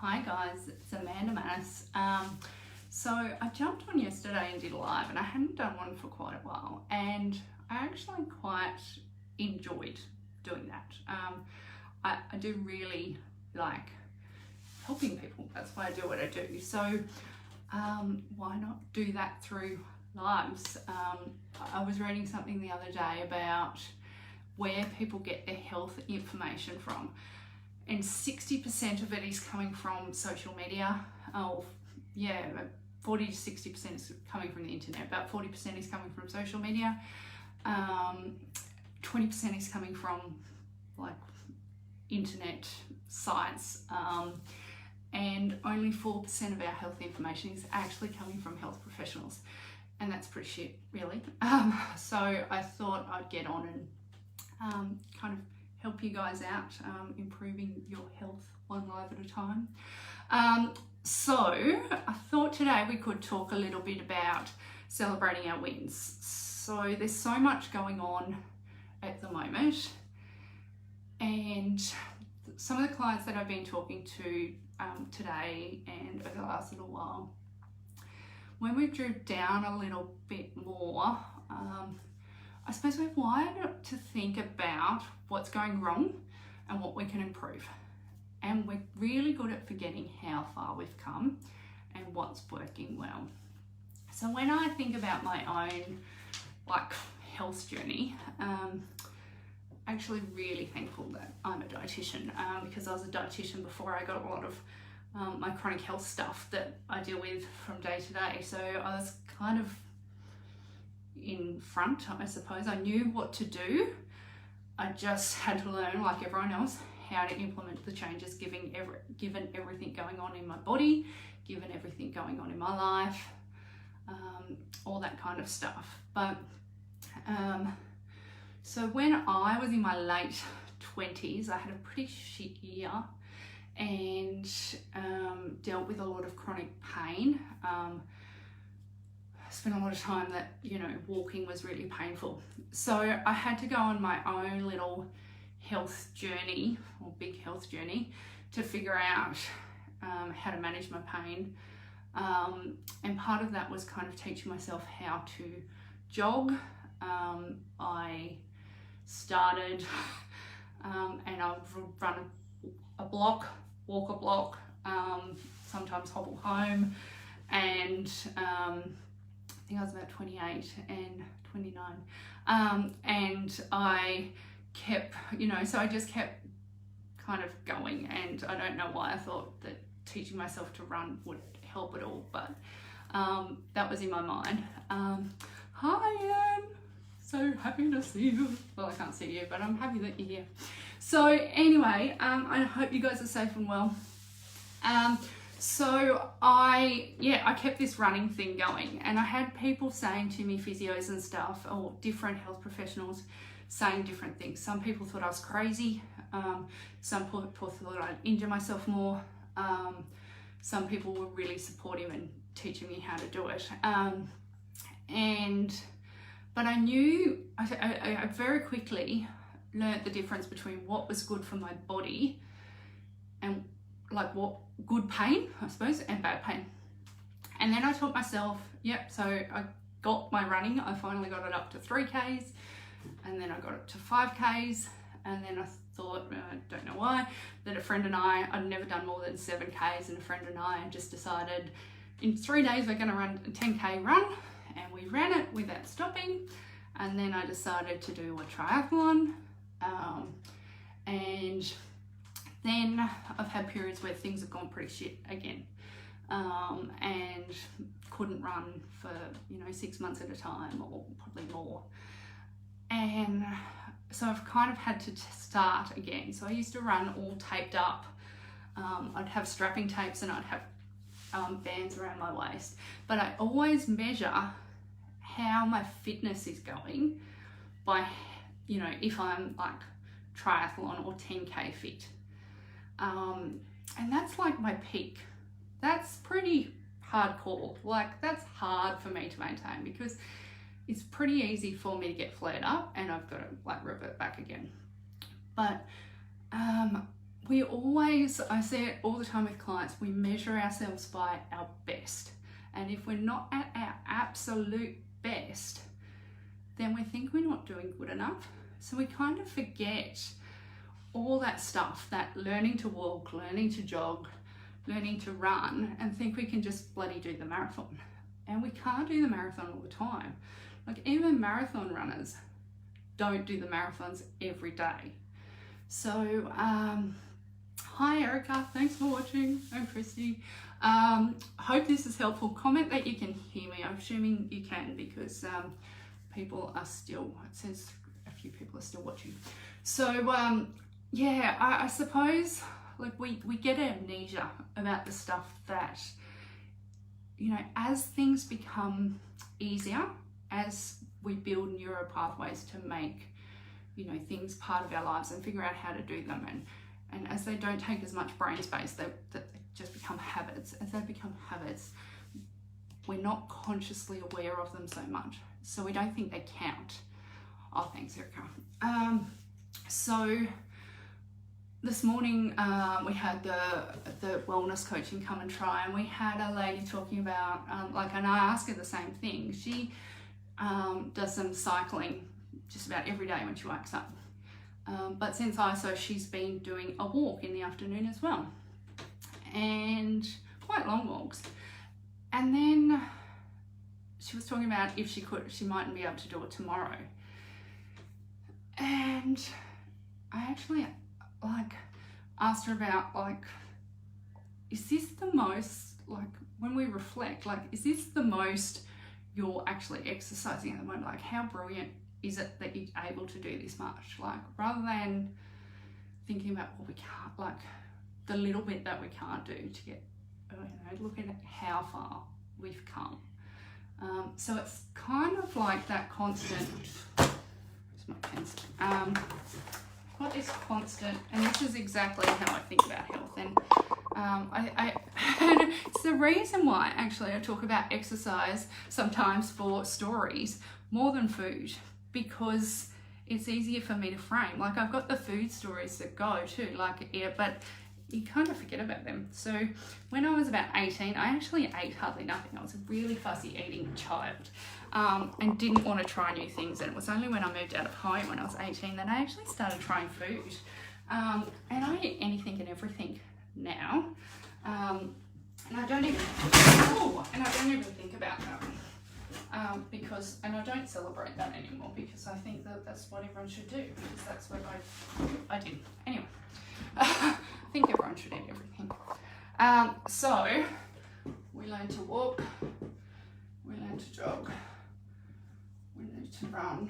Hi guys, it's Amanda Manus. So I jumped on yesterday and did a live, and I hadn't done one for quite a while, and I actually quite enjoyed doing that. I do really like helping people. That's why I do what I do. So why not do that through lives? I was reading something the other day about where people get their health information from, and 60% of it is coming from social media. 40 to 60% is coming from the internet. About 40% is coming from social media. 20% is coming from like internet sites, and only 4% of our health information is actually coming from health professionals, and that's pretty shit, really. So I thought I'd get on and kind of help you guys out, improving your health one life at a time. So I thought today we could talk a little bit about celebrating our wins. So there's so much going on at the moment, and some of the clients that I've been talking to today and over the last little while, when we drew down a little bit more, I suppose we're wired to think about what's going wrong and what we can improve. And we're really good at forgetting how far we've come and what's working well. So when I think about my own health journey, actually really thankful that I'm a dietitian, because I was a dietitian before I got a lot of my chronic health stuff that I deal with from day to day. So I was kind of in front, I suppose. I knew what to do. I just had to learn, like everyone else, how to implement the changes given everything going on in my body, given everything going on in my life, all that kind of stuff. But so when I was in my late 20s, I had a pretty shit year and dealt with a lot of chronic pain. Spent a lot of time that, walking was really painful. So I had to go on my own little health journey, or big health journey, to figure out how to manage my pain. And part of that was kind of teaching myself how to jog. I started and I would run a block, walk a block, sometimes hobble home, and I think I was about 28 and 29, and I kept, so I just kept kind of going, and I don't know why I thought that teaching myself to run would help at all, but that was in my mind. Hi, Anne, so happy to see you. Well, I can't see you, but I'm happy that you're here. So anyway, I hope you guys are safe and well. So I kept this running thing going, and I had people saying to me, physios and stuff, or different health professionals saying different things. Some people thought I was crazy. Some people thought I'd injure myself more. Some people were really supportive and teaching me how to do it. But I knew, I very quickly learnt the difference between what was good for my body and what good pain, I suppose, and bad pain. And then I taught myself, so I got my running. I finally got it up to 3Ks, and then I got it to 5Ks, and then I thought, I don't know why, that a friend and I'd never done more than 7Ks, and a friend and I just decided in 3 days we're going to run a 10K run, and we ran it without stopping. And then I decided to do a triathlon, and then I've had periods where things have gone pretty shit again, and couldn't run for 6 months at a time, or probably more. And so I've kind of had to start again. So I used to run all taped up. I'd have strapping tapes, and I'd have bands around my waist. But I always measure how my fitness is going by, if I'm like triathlon or 10K fit. And that's like my peak. That's pretty hardcore. That's hard for me to maintain, because it's pretty easy for me to get flared up and I've got to revert back again. But I say it all the time with clients, we measure ourselves by our best. And if we're not at our absolute best, then we think we're not doing good enough. So we kind of forget all that stuff, that learning to walk, learning to jog, learning to run, and think we can just bloody do the marathon. And we can't do the marathon all the time. Like, even marathon runners don't do the marathons every day. So, hi Erica, thanks for watching. I'm Christy. Hope this is helpful. Comment that you can hear me. I'm assuming you can, because people are still, it says a few people are still watching. So yeah, I suppose, like, we get amnesia about the stuff that, you know, as things become easier, as we build neural pathways to make, you know, things part of our lives and figure out how to do them, and as they don't take as much brain space, they just become habits. As they become habits, we're not consciously aware of them so much, so we don't think they count. Oh, thanks, Erica. So this morning we had the wellness coaching come and try, and we had a lady talking about like, and I asked her the same thing. She does some cycling just about every day when she wakes up, but since ISO she's been doing a walk in the afternoon as well, and quite long walks. And then she was talking about if she could, she mightn't be able to do it tomorrow. And I actually like asked her about, like, is this the most, like, when we reflect, like, is this the most you're actually exercising at the moment? Like, how brilliant is it that you're able to do this much? Like, rather than thinking about what we can't, like the little bit that we can't do to get, you know, looking at how far we've come. So it's kind of like that constant, where's my pens? What is constant, and this is exactly how I think about health, and it's the reason why actually I talk about exercise sometimes for stories more than food, because it's easier for me to frame. Like, I've got the food stories that go too, like, yeah, but you kind of forget about them. So when I was about 18, I actually ate hardly nothing. I was a really fussy eating child, and didn't want to try new things. And it was only when I moved out of home when I was 18 that I actually started trying food. And I eat anything and everything now. And I don't even think about that. Because, and I don't celebrate that anymore, because I think that that's what everyone should do, because that's what I did. Anyway, I think everyone should eat everything. So we learn to walk, we learn to jog, we learn to run,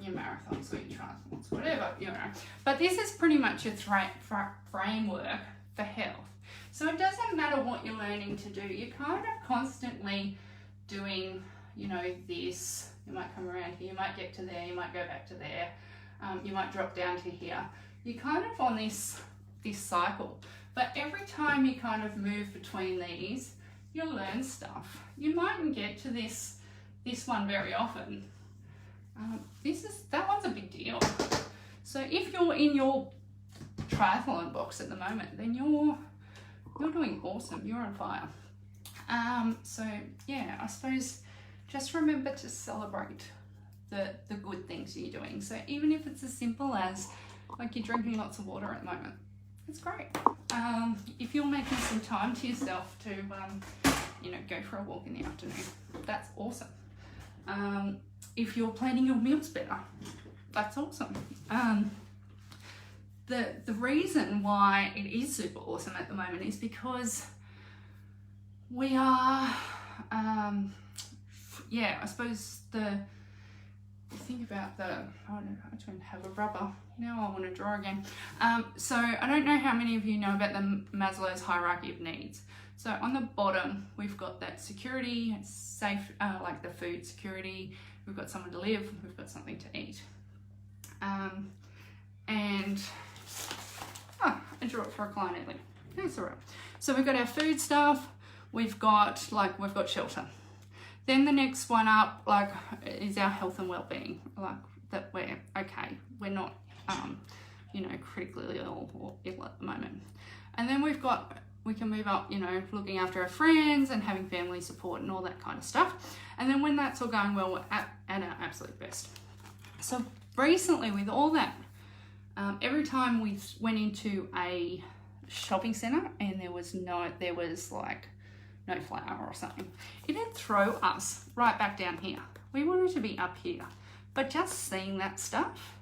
your marathons or your triathlons, whatever, you know. But this is pretty much a framework for health. So it doesn't matter what you're learning to do. You're kind of constantly doing, you know, this. You might come around here, you might get to there, you might go back to there, you might drop down to here. You're kind of on this cycle. But every time you kind of move between these, you'll learn stuff. You mightn't get to this one very often. That one's a big deal. So if you're in your triathlon box at the moment, then you're doing awesome. You're on fire. So yeah, I suppose just remember to celebrate the good things you're doing. So even if it's as simple as, like, you're drinking lots of water at the moment, it's great. If you're making some time to yourself to, you know, go for a walk in the afternoon, that's awesome. If you're planning your meals better, that's awesome. The reason why it is super awesome at the moment is because we are, yeah, I suppose think about I don't have a rubber, now I want to draw again. So I don't know how many of you know about the Maslow's hierarchy of needs. So on the bottom, we've got that security, safe, like the food security, we've got somewhere to live, we've got something to eat. And I drew it for a client earlier. That's all right. So we've got our food stuff, we've got shelter. Then the next one up, like, is our health and well-being, like that we're okay. We're not you know, critically ill or ill at the moment. And then we can move up, you know, looking after our friends and having family support and all that kind of stuff. And then when that's all going well, we're at our absolute best. So recently with all that, every time we went into a shopping centre and there was like no flour or something, it'd throw us right back down here. We wanted to be up here, but just seeing that stuff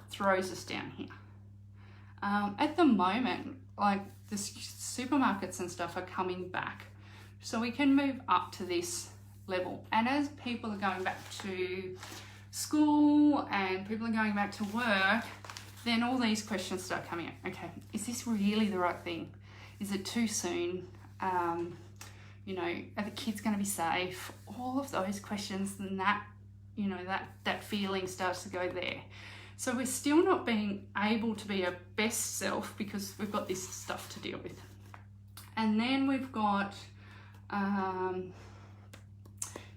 throws us down here. At the moment, like the supermarkets and stuff are coming back, so we can move up to this level. And as people are going back to school and people are going back to work, then all these questions start coming up. Okay, is this really the right thing? Is it too soon? You know, are the kids going to be safe? All of those questions, and that, you know, that feeling starts to go there. So we're still not being able to be our best self because we've got this stuff to deal with. And then we've got,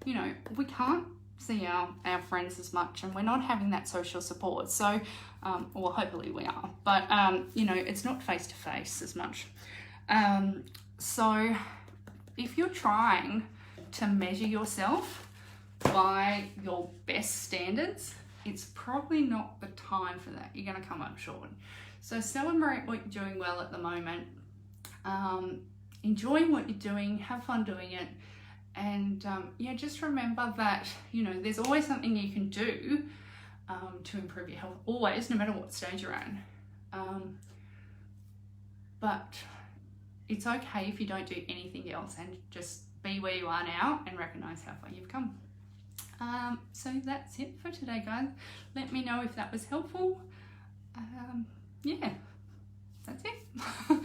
you know, we can't see our friends as much, and we're not having that social support. So, well, hopefully we are, but, you know, it's not face-to-face as much. So if you're trying to measure yourself by your best standards, it's probably not the time for that. You're going to come up short. So celebrate what you're doing well at the moment. Enjoy what you're doing, have fun doing it. And yeah, just remember that, you know, there's always something you can do to improve your health, always, no matter what stage you're in. But it's okay if you don't do anything else, and just be where you are now and recognize how far you've come. So that's it for today, guys. Let me know if that was helpful. Yeah, that's it.